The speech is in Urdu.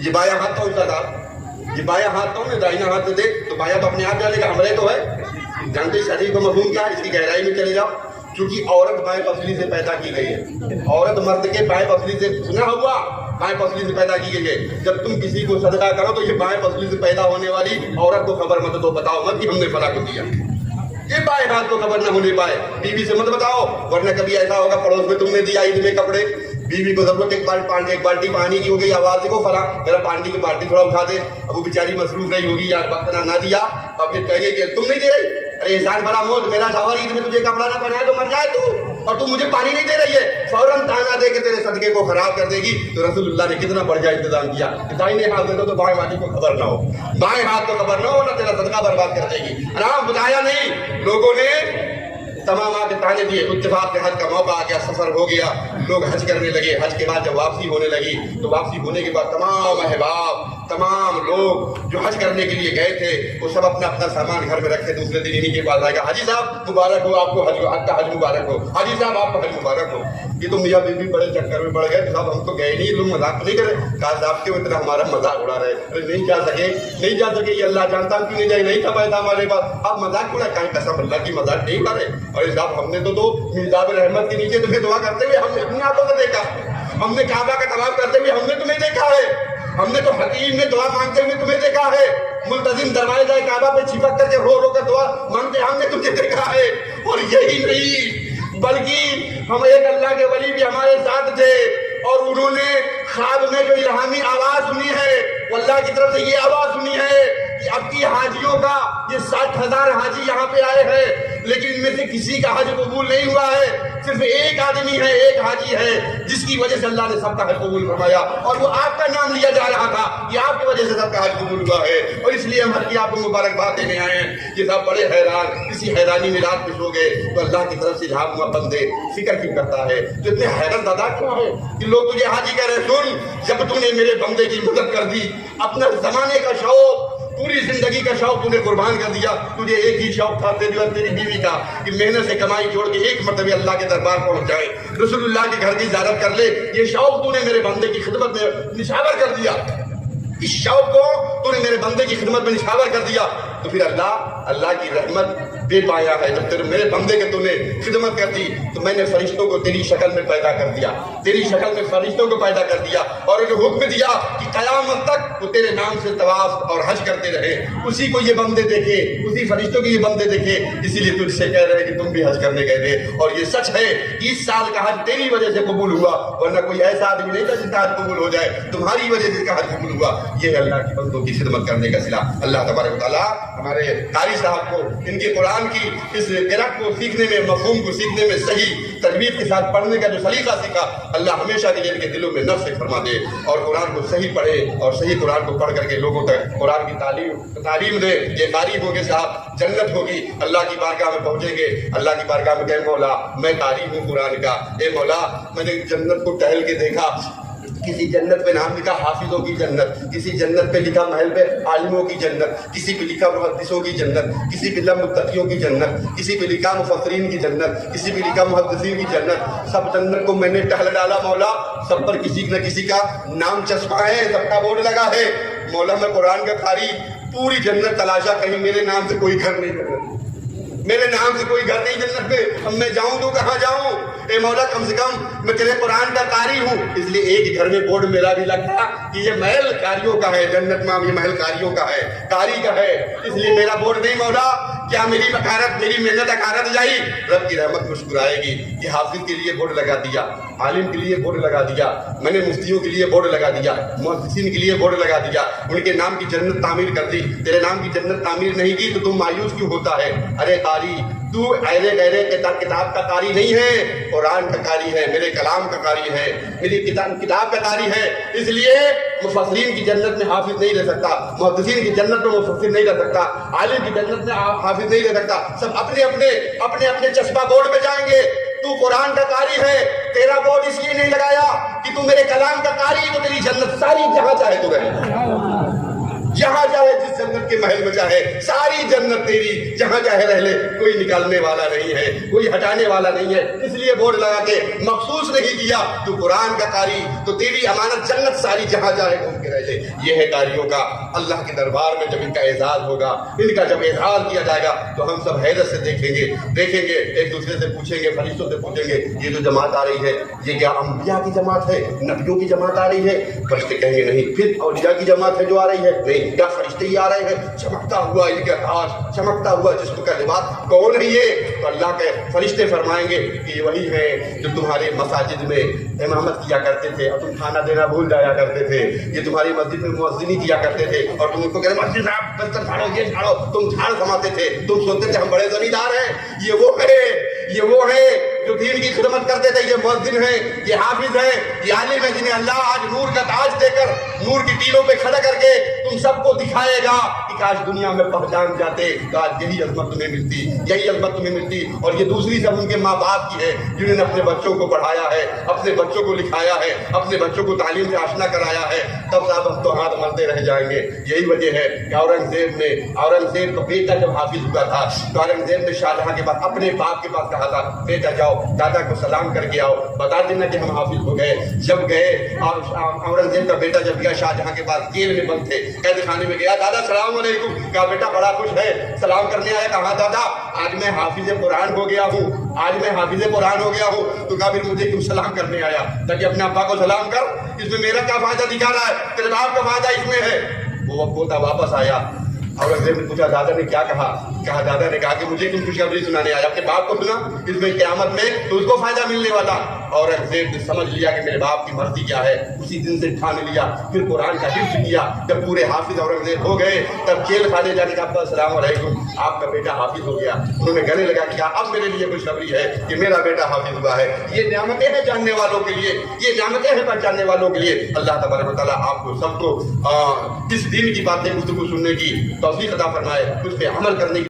یہ بایاں ہاتھ کون سا تھا؟ یہ بایاں ہاتھ کون ہے؟ دائنا ہاتھ دے تو بایاں تو اپنے آپ جانے کا حملے تو ہے. جانتے اس حدیث کا مفہوم کیا ہے؟ اس کی گہرائی میں چلے جاؤ. کیونکہ عورت بائیں پسلی سے پیدا کی گئی ہے. عورت مرد کے بائیں پسلی سے سنا ہوا بائیں پسلی سے پیدا کی گئی ہے. جب تم کسی کو صدقہ کرو تو یہ بائیں پسلی سے پیدا ہونے والی عورت کو خبر مت دو, بتاؤ مت کہ ہم نے فلاں کو دیا. یہ بائیں ہاتھ کو خبر نہ ہونے پائے. بیوی سے مت بتاؤ, ورنہ کبھی ایسا ہوگا پڑوس میں تم نے دیا عید میں کپڑے, بیوی کو ضرورت ایک بالٹی پانی کی ہو گئی, آواز دیکھو فلاں میرا پانی کی بالٹی تھوڑا اٹھا دے. اب وہ بیچاری مصروف نہیں ہوگی یار, وقت نہ دیا, اب پھر کہیں گے کہ تم نہیں دے رہی. ارے احسان بڑا موت, میرا شوہر عید میں تجھے کپڑا نہ پہنائے تو مر جائے تو, اور تم مجھے پانی نہیں دے رہی ہے. فوراً تانا دے کے تیرے صدقے کو خراب کر دے گی. تو رسول اللہ نے کتنا بڑھیا انتظام کیا, دائیں ہاتھ دے دو تو بائیں والی کو خبر نہ ہو, بائیں ہاتھ کو خبر نہ ہو, نہ تیرا صدقہ برباد کر دے گی. آرام بتایا نہیں, لوگوں نے تمام تانے دیے. اتفاق کے حج کا موقع آ گیا, سفر ہو گیا, لوگ حج کرنے لگے. حج کے بعد جب واپسی ہونے لگی تو واپسی ہونے کے بعد تمام احباب, تمام لوگ جو حج کرنے کے لیے گئے تھے وہ سب اپنا اپنا سامان گھر میں رکھے. دوسرے دن انہیں کے پاس آئے گا, حاجی صاحب مبارک ہو آپ کو, حج کا حج مبارک ہو, حاجی صاحب آپ کا حج مبارک ہو. یہ تو میاں بیوی بڑے چکر میں پڑ گئے. صاحب ہم تو گئے نہیں, لوگ مذاق نہیں کرے. کہا صاحب کیوں اتنا ہمارا مذاق اڑا رہے؟ ارے نہیں جا سکے, یہ اللہ جانتا ہم کیوں نہیں جائے, نہیں تھا پیدا ہمارے پاس. آپ مذاق اڑا, کہیں قسم اللہ کی مذاق نہیں اڑا رہے. ارے صاحب ہم نے تو میزاب رحمت کے نیچے تمہیں دعا کرتے ہوئے ہم نے اپنی آنکھوں سے دیکھا, ہم نے کعبہ کا طواف کرتے ہوئے ہم نے تمہیں دیکھا ہے, ہم نے تو حکیم میں دعا مانگتے ہوئے تمہیں دیکھا ہے, ملتزم دروازے کعبہ پہ چھپک کر کے رو رو کر دعا مانگتے ہم نے تمہیں دیکھا ہے. اور یہی نہیں بلکہ ہم ایک اللہ کے ولی بھی ہمارے ساتھ تھے, اور انہوں نے خواب میں جو الہامی آواز سنی ہے, وہ اللہ کی طرف سے یہ آواز سنی ہے کہ اب کی حاجیوں کا, یہ 60,000 حاجی یہاں پہ آئے ہیں, لیکن ان میں سے کسی کا حج قبول نہیں ہوا ہے. صرف ایک آدمی ہے, ایک حاجی ہے, جس کی وجہ سے اللہ نے سب کا حج قبول فرمایا, اور وہ آپ کا نام لیا جا رہا تھا. یہ آپ کی وجہ سے سب کا حج قبول ہوا ہے, اور اس لیے ہم حج کی آپ کو مبارکباد دینے آئے ہیں. یہ سب بڑے حیران, اسی حیرانی میں رات میں سو گئے. تو اللہ کی طرف سے جہاں ہوا بندے فکر کیوں کرتا ہے, تو اتنے حیرت زدہ کیوں ہے کہ لوگ تجھے حاجی کہہ رہے, سن جب تم نے میرے بندے کی مدد کر دی, اپنا زمانے کا شوق, پوری زندگی کا شوق تو نے قربان کر دیا. تجھے ایک ہی شوق تھا تیری اور تیری بیوی کا کہ محنت سے کمائی چھوڑ کے ایک مرتبہ اللہ کے دربار پہنچ جائے, رسول اللہ کے گھر کی زیارت کر لے. یہ شوق تو نے میرے بندے کی خدمت میں نشاور کر دیا, اس شوق کو تو نے میرے بندے کی خدمت میں نشاور کر دیا. تو پھر اللہ کی رحمت بے پایا ہے. جب تیرے میرے بندے کے تو نے خدمت کر دی تو میں نے فرشتوں کو تیری شکل میں پیدا کر دیا, تیری شکل میں فرشتوں کو پیدا کر دیا, اور انہیں حکم دیا کہ قیامت تک وہ تیرے نام سے طواف اور حج کرتے رہے. اسی کو یہ بندے دیکھے, اسی فرشتوں کو یہ بندے دیکھے, اسی لیے تجھ سے کہہ رہے کہ تم بھی حج کرنے گئے تھے. اور یہ سچ ہے کہ اس سال کا حج تیری وجہ سے قبول ہوا, ورنہ کوئی ایسا آدمی نہیں تھا جس کا حج قبول ہو جائے, تمہاری وجہ سے جس کا حج قبول ہوا. یہ ہے اللہ کے بندوں کی خدمت کرنے کا صلہ. اللہ تبارک و تعالیٰ ہمارے قاری صاحب کو ان کے قرآن کی اس قرأت کو سیکھنے میں, مفہوم کو سیکھنے میں صحیح تجوید کے ساتھ پڑھنے کا جو سلیقہ سیکھا, اللہ ہمیشہ کے لیے ان کے دلوں میں نفس فرما دے, اور قرآن کو صحیح پڑھے اور صحیح قرآن کو پڑھ کر کے لوگوں تک قرآن کی تعلیم دے. یہ قاری ہوں گے صاحب, جنت ہوگی, اللہ کی بارگاہ میں پہنچیں گے. اللہ کی بارگاہ میں کہ مولا میں قاری ہوں قرآن کا, اے مولا میں نے جنت کو ٹہل کے دیکھا, کسی جنت پہ نام لکھا حافظوں کی جنت, کسی جنت پہ لکھا محل پہ عالموں کی جنت, کسی پہ لکھا محدثوں کی جنت, کسی پہ لکھا متقیوں کی جنت, کسی پہ لکھا مفسرین کی جنت, کسی پہ لکھا محدثین کی جنت. سب جنت کو میں نے ٹہل ڈالا مولا, سب پر کسی نہ کسی کا نام چسپاں ہے, سب کا بورڈ لگا ہے. مولا میں قرآن کا قاری, پوری جنت تلاشا, کہیں میرے نام سے کوئی گھر نہیں جنت, میرے نام سے کوئی گھر نہیں جنت پہ. اب میں جاؤں تو کہاں جاؤں, اے مولا کم سے کم میں تیرے قرآن کا قاری ہوں. اس لیے ایک گھر میں بورڈ میرا بھی لگتا کہ یہ محل قاریوں کا ہے, جنت میں یہ محل قاریوں کا ہے, قاری کا ہے, اس لیے میرا بورڈ نہیں. مولا کیا میری مکارت, میری محنت اکارت جائی, رب کی رحمت مسکرائے گی. یہ حافظ کے لیے بورڈ لگا دیا, عالم کے لیے بورڈ لگا دیا, میں نے مفتیوں کے لیے بورڈ لگا دیا, محدثین کے لیے بورڈ لگا دیا, ان کے نام کی جنت تعمیر کر دی. تیرے نام کی جنت تعمیر نہیں کی تو تم مایوس کیوں ہوتا ہے؟ ارے قاری تو ایرے گہرے کتاب کا قاری نہیں ہے, قرآن کا قاری ہے, میرے کلام کا قاری ہے, میری کتاب کا قاری ہے. اس لیے مفسرین کی جنت میں حافظ نہیں رہ سکتا, محدثین کی جنت میں مفسر نہیں رہ سکتا, عالم کی جنت میں حافظ نہیں رہ سکتا. سب اپنے اپنے چشمہ بورڈ پہ جائیں گے. تو قرآن کا قاری ہے, تیرا بورڈ اس لیے نہیں لگایا کہ تو میرے کلام کا قاری, تو تیری جنت ساری جہاں چاہے تو رہے, جہاں چاہے ہے جس جنت کے محل میں چاہے، ساری جنت تیری، جہاں چاہے رہ لے، کوئی نکالنے والا نہیں ہے، کوئی ہٹانے والا نہیں ہے۔ اس لیے بورڈ لگا کے مخصوص نہیں کیا تو قرآن کا قاری، تو تیری امانت جنت ساری، جہاں چاہے گھوم کے رہ لے۔ یہ ہے قاریوں کا اللہ کے دربار میں جب ان کا اعزاز ہوگا، ان کا جب اعزاز کیا جائے گا تو ہم سب حیرت سے دیکھیں گے، ایک دوسرے سے پوچھیں گے، فرشتوں سے پوچھیں گے، یہ جو جماعت آ رہی ہے یہ کیا انبیاء کی جماعت ہے، نبیوں کی جماعت آ رہی ہے؟ فرشتے کہیں گے نہیں۔ پھر اولیاء کی جماعت ہے جو آ رہی ہے؟ نہیں۔ کیا فرشتے ہی آ رہے ہیں؟ چمکتا ہوا ان کا تاج، چمکتا ہوا جسم کا لباس، کون ہے یہ؟ تو اللہ کے فرشتے فرمائیں گے کہ یہ وہی ہے جو تمہارے مساجد میں امامت کیا کرتے تھے اور تم کھانا دینا بھول جایا کرتے تھے، یہ تمہاری مسجد میں مؤذنی کیا کرتے تھے اور تم ان کو کہتے مسجد صاحب بستر جھاڑو، یہ جھاڑو، تم جھاڑ سماتے تھے، تم سنتے تھے ہم بڑے زمیندار ہیں۔ یہ وہ ہے جو دین کی خدمت کرتے تھے، یہ مؤذن ہیں، یہ حافظ ہیں، یہ عالم ہے جنہیں اللہ آج نور کا تاج دے کر نور کی ٹیلوں پہ کھڑا کر کے تم سب کو دکھائے گا کہ کاش دنیا میں پہچان جاتے، کاش یہی عظمت تمہیں ملتی، یہی عظمت تمہیں ملتی۔ اور یہ دوسری سب ان کے ماں باپ کی ہے جنہوں نے اپنے بچوں کو پڑھایا ہے، اپنے بچوں کو لکھایا ہے، اپنے بچوں کو تعلیم سے آشنا کرایا ہے، تب صاحب ہم تو ہاتھ ملتے رہ جائیں گے۔ یہی وجہ ہے کہ اورنگزیب کا بیٹا جب حافظ ہوا تھا تو اورنگزیب نے شاہ جہاں کے پاس اپنے باپ کے پاس کہا تھا بیٹا جاؤ دادا کو سلام کر کے آؤ، بتا دینا کہ ہم حافظ ہو گئے۔ جب گئے اور اورنگزیب کا بیٹا جب گیا شاہ جہاں کے پاس، جیل میں بند تھے، قید خانے میں گیا، دادا سلام علیکم، کہا بیٹا بڑا خوش ہے، سلام کرنے آیا، کہا دادا آج میں حافظ قرآن ہو گیا ہوں، آج میں حافظ قرآن ہو گیا ہوں۔ تو کہا پھر مجھے کیوں سلام کرنے آیا؟ تاکہ اپنے ابا کو سلام کر، اس میں میرا کیا فائدہ دکھا رہا ہے؟ تیرے باپ کا فائدہ اس میں ہے۔ وہ پوتا واپس آیا، اورنگزیب نے پوچھا دادا نے کیا کہا؟ کہا دادا نے کہا کہ مجھے کیوں خوشخبری سنانے آیا؟ اپنے باپ کو سنا، اس میں قیامت میں تو اس کو فائدہ ملنے والا۔ اورنگزیب نے سمجھ لیا کہ میرے باپ کی مرضی کیا ہے، اسی دن سے ٹھان لیا، پھر قرآن کا حفظ کیا۔ جب پورے حافظ اورنگزیب ہو گئے تب جیل خانے جانے کا السلام علیکم، آپ کا بیٹا حافظ ہو گیا۔ انہوں نے گلے لگا کیا اب میرے لیے خوشخبری ہے کہ میرا بیٹا حافظ ہوا ہے۔ یہ نعمتیں ہیں جاننے والوں کے لیے، یہ نعمتیں ہیں پہچاننے والوں کے لیے۔ اللہ تبارک و تعالیٰ آپ کو سب کو اس دین کی باتیں گفتگو سننے کی توفیق عطا فرمائے، اس پہ عمل کرنے کی